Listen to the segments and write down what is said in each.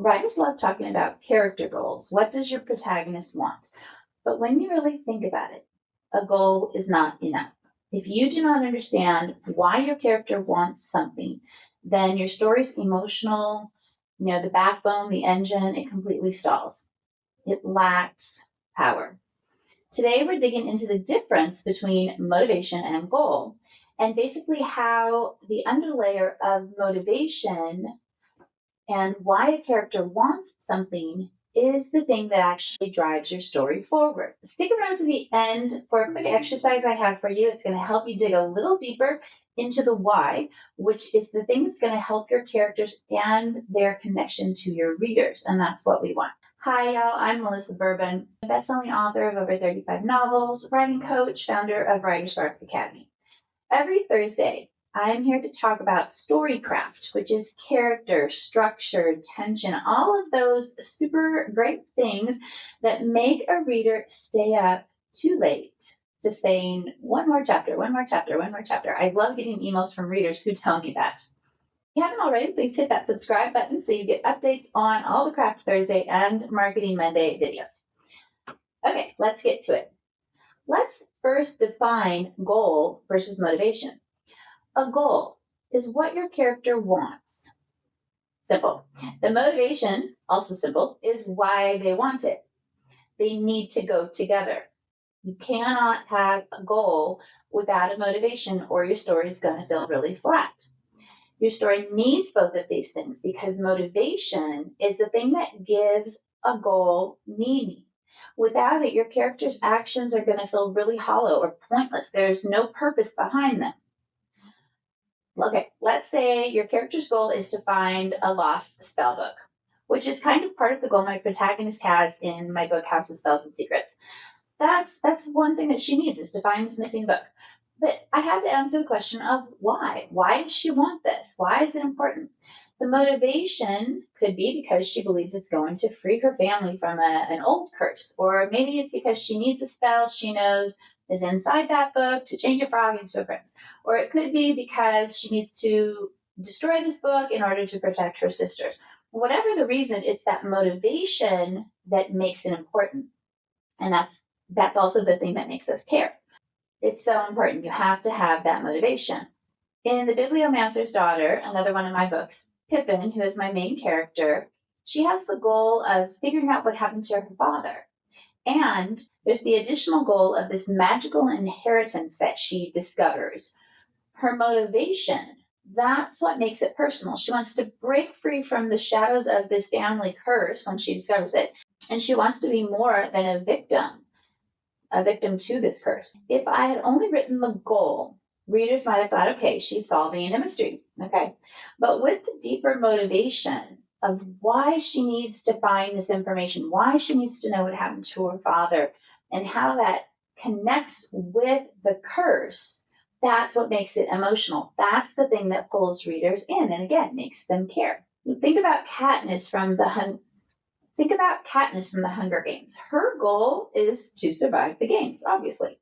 Writers love talking about character goals. What does your protagonist want? But when you really think about it, a goal is not enough. If you do not understand why your character wants something, then your story's emotional, the backbone, the engine, it completely stalls. It lacks power. Today, we're digging into the difference between motivation and goal, and basically how the underlayer of motivation and why a character wants something is the thing that actually drives your story forward. Stick around to the end for a quick exercise I have for you. It's going to help you dig a little deeper into the why, which is the thing that's going to help your characters and their connection to your readers. And that's what we want. Hi, y'all. I'm Melissa Bourbon, a best-selling author of over 35 novels, writing coach, founder of Writer's Spark Academy. Every Thursday, I'm here to talk about storycraft, which is character, structure, tension, all of those super great things that make a reader stay up too late to saying one more chapter, one more chapter, one more chapter. I love getting emails from readers who tell me that. If you haven't already, please hit that subscribe button so you get updates on all the Craft Thursday and Marketing Monday videos. Okay, let's get to it. Let's first define goal versus motivation. A goal is what your character wants. Simple. The motivation, also simple, is why they want it. They need to go together. You cannot have a goal without a motivation, or your story is going to feel really flat. Your story needs both of these things because motivation is the thing that gives a goal meaning. Without it, your character's actions are going to feel really hollow or pointless. There's no purpose behind them. Okay, let's say your character's goal is to find a lost spell book, which is kind of part of the goal my protagonist has in my book, House of Spells and Secrets. That's one thing that she needs, is to find this missing book. But I had to answer the question of why. Why does she want this? Why is it important? The motivation could be because she believes it's going to free her family from an old curse. Or maybe it's because she needs a spell she knows is inside that book to change a frog into a prince. Or it could be because she needs to destroy this book in order to protect her sisters. Whatever the reason, it's that motivation that makes it important. And that's also the thing that makes us care. It's so important. You have to have that motivation. In The Bibliomancer's Daughter, another one of my books, Pippin, who is my main character, she has the goal of figuring out what happened to her father. And there's the additional goal of this magical inheritance that she discovers. Her motivation, that's what makes it personal. She wants to break free from the shadows of this family curse when she discovers it. And she wants to be more than a victim to this curse. If I had only written the goal, readers might have thought, okay, she's solving a mystery. Okay. But with the deeper motivation of why she needs to find this information, why she needs to know what happened to her father, and how that connects with the curse, that's what makes it emotional. That's the thing that pulls readers in and, again, makes them care. Think about Katniss from the Hunger Games. Her goal is to survive the games, obviously.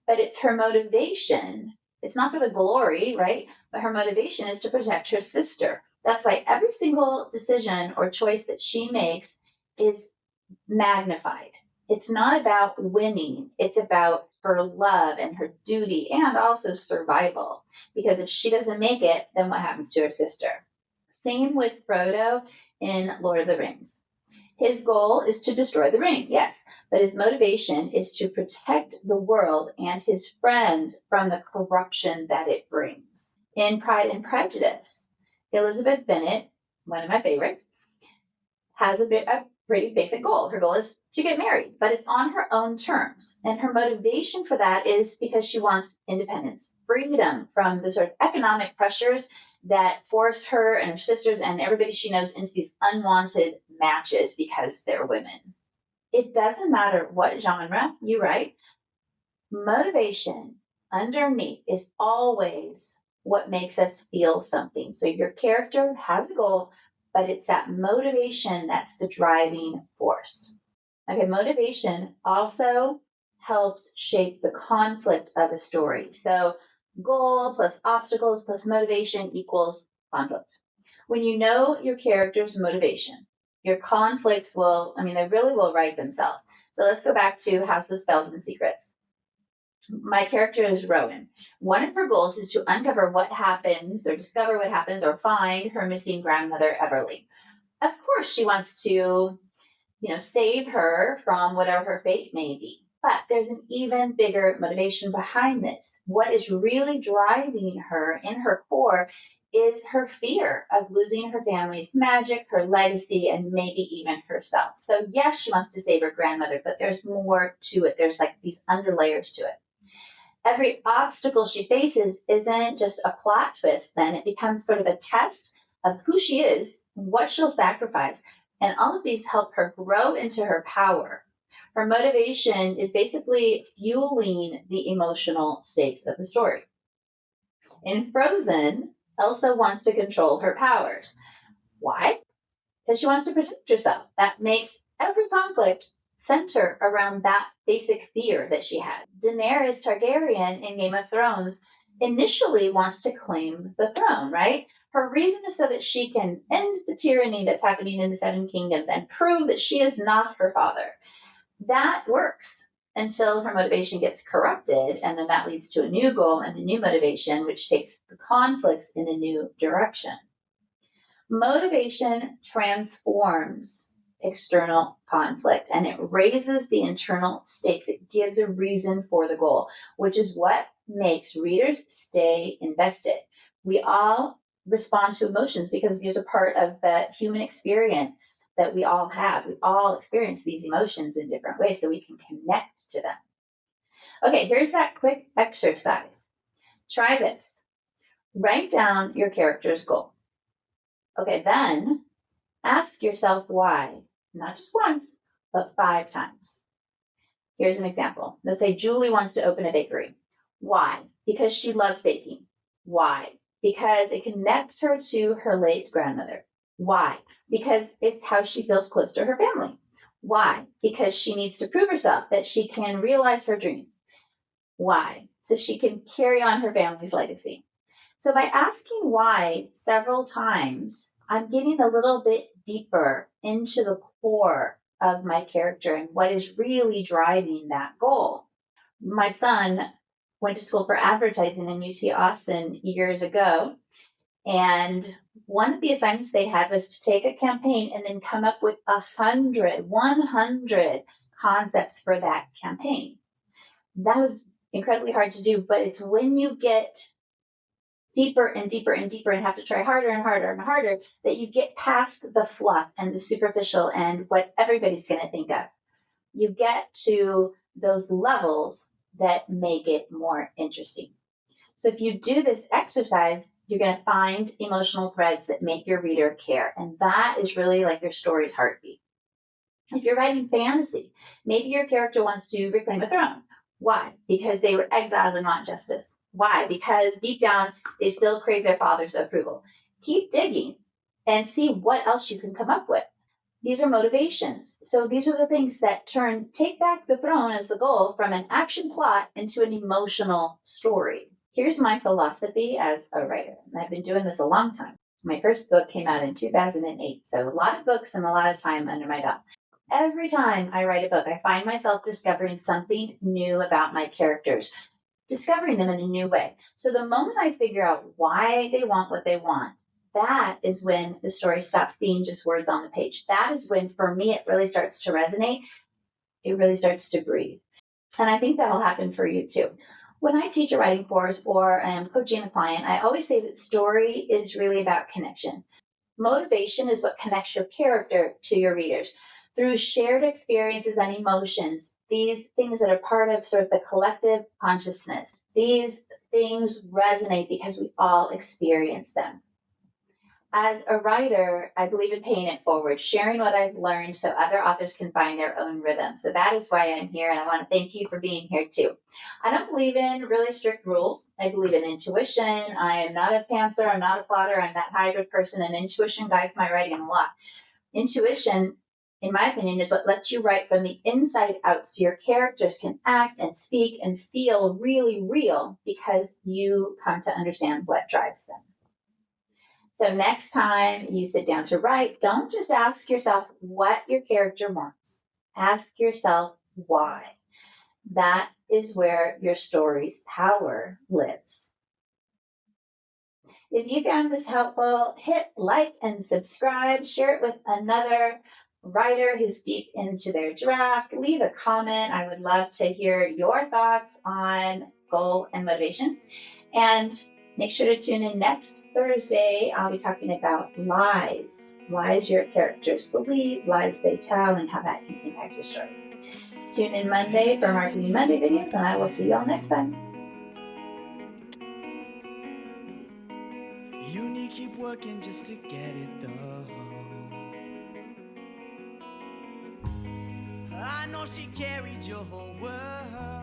But it's her motivation. It's not for the glory, right? But her motivation is to protect her sister. That's why every single decision or choice that she makes is magnified. It's not about winning. It's about her love and her duty and also survival. Because if she doesn't make it, then what happens to her sister? Same with Frodo in Lord of the Rings. His goal is to destroy the ring, yes, but his motivation is to protect the world and his friends from the corruption that it brings. In Pride and Prejudice, Elizabeth Bennet, one of my favorites, has a pretty basic goal. Her goal is to get married, but it's on her own terms. And her motivation for that is because she wants independence, freedom from the sort of economic pressures that force her and her sisters and everybody she knows into these unwanted matches because they're women. It doesn't matter what genre you write. Motivation underneath is always what makes us feel something. So your character has a goal, but it's that motivation that's the driving force. Okay, motivation also helps shape the conflict of a story. So goal plus obstacles plus motivation equals conflict. When you know your character's motivation, Your conflicts they really will write themselves. So let's go back to House of Spells and Secrets. My character is Rowan. One of her goals is to uncover what happens or discover what happens or find her missing grandmother, Everly. Of course, she wants to, save her from whatever her fate may be. But there's an even bigger motivation behind this. What is really driving her in her core is her fear of losing her family's magic, her legacy, and maybe even herself. So yes, she wants to save her grandmother, but there's more to it. There's like these underlayers to it. Every obstacle she faces isn't just a plot twist, then it becomes sort of a test of who she is, what she'll sacrifice, and all of these help her grow into her power. Her motivation is basically fueling the emotional stakes of the story. In Frozen, Elsa wants to control her powers. Why? Because she wants to protect herself. That makes every conflict center around that basic fear that she had. Daenerys Targaryen in Game of Thrones initially wants to claim the throne, right? Her reason is so that she can end the tyranny that's happening in the Seven Kingdoms and prove that she is not her father. That works until her motivation gets corrupted, and then that leads to a new goal and a new motivation, which takes the conflicts in a new direction. Motivation transforms external conflict and it raises the internal stakes. It gives a reason for the goal, which is what makes readers stay invested. We all respond to emotions because these are part of the human experience that we all have. We all experience these emotions in different ways so we can connect to them. Okay, here's that quick exercise. Try this. Write down your character's goal. Okay, then ask yourself why, not just once, but 5 times. Here's an example. Let's say Julie wants to open a bakery. Why? Because she loves baking. Why? Because it connects her to her late grandmother. Why? Because it's how she feels close to her family. Why? Because she needs to prove herself that she can realize her dream. Why? So she can carry on her family's legacy. So by asking why several times, I'm getting a little bit deeper into the core of my character and what is really driving that goal. My son went to school for advertising in UT Austin years ago, and one of the assignments they had was to take a campaign and then come up with 100 concepts for that campaign. That was incredibly hard to do, but it's when you get deeper and deeper and deeper and have to try harder and harder and harder that you get past the fluff and the superficial and what everybody's going to think of. You get to those levels that make it more interesting. So if you do this exercise, you're going to find emotional threads that make your reader care. And that is really like your story's heartbeat. If you're writing fantasy, maybe your character wants to reclaim a throne. Why? Because they were exiled and want justice. Why? Because deep down, they still crave their father's approval. Keep digging and see what else you can come up with. These are motivations. So these are the things that take back the throne as the goal from an action plot into an emotional story. Here's my philosophy as a writer. And I've been doing this a long time. My first book came out in 2008. So a lot of books and a lot of time under my belt. Every time I write a book, I find myself discovering something new about my characters, discovering them in a new way. So the moment I figure out why they want what they want, that is when the story stops being just words on the page. That is when, for me, it really starts to resonate. It really starts to breathe. And I think that'll happen for you too. When I teach a writing course or am coaching a client, I always say that story is really about connection. Motivation is what connects your character to your readers. Through shared experiences and emotions, these things that are part of sort of the collective consciousness, these things resonate because we all experience them. As a writer, I believe in paying it forward, sharing what I've learned so other authors can find their own rhythm. So that is why I'm here, and I want to thank you for being here too. I don't believe in really strict rules. I believe in intuition. I am not a pantser. I'm not a plotter. I'm that hybrid person, and intuition guides my writing a lot. Intuition, in my opinion, is what lets you write from the inside out so your characters can act and speak and feel really real because you come to understand what drives them. So next time you sit down to write, don't just ask yourself what your character wants. Ask yourself why. That is where your story's power lives. If you found this helpful, hit like and subscribe, share it with another writer who's deep into their draft. Leave a comment. I would love to hear your thoughts on goal and motivation. And make sure to tune in next Thursday. I'll be talking about lies. Lies your characters believe, lies they tell, and how that can impact your story. Tune in Monday for Marketing Monday videos, and I will see you all next time. You need to keep working just to get it though. I know she carried your whole world.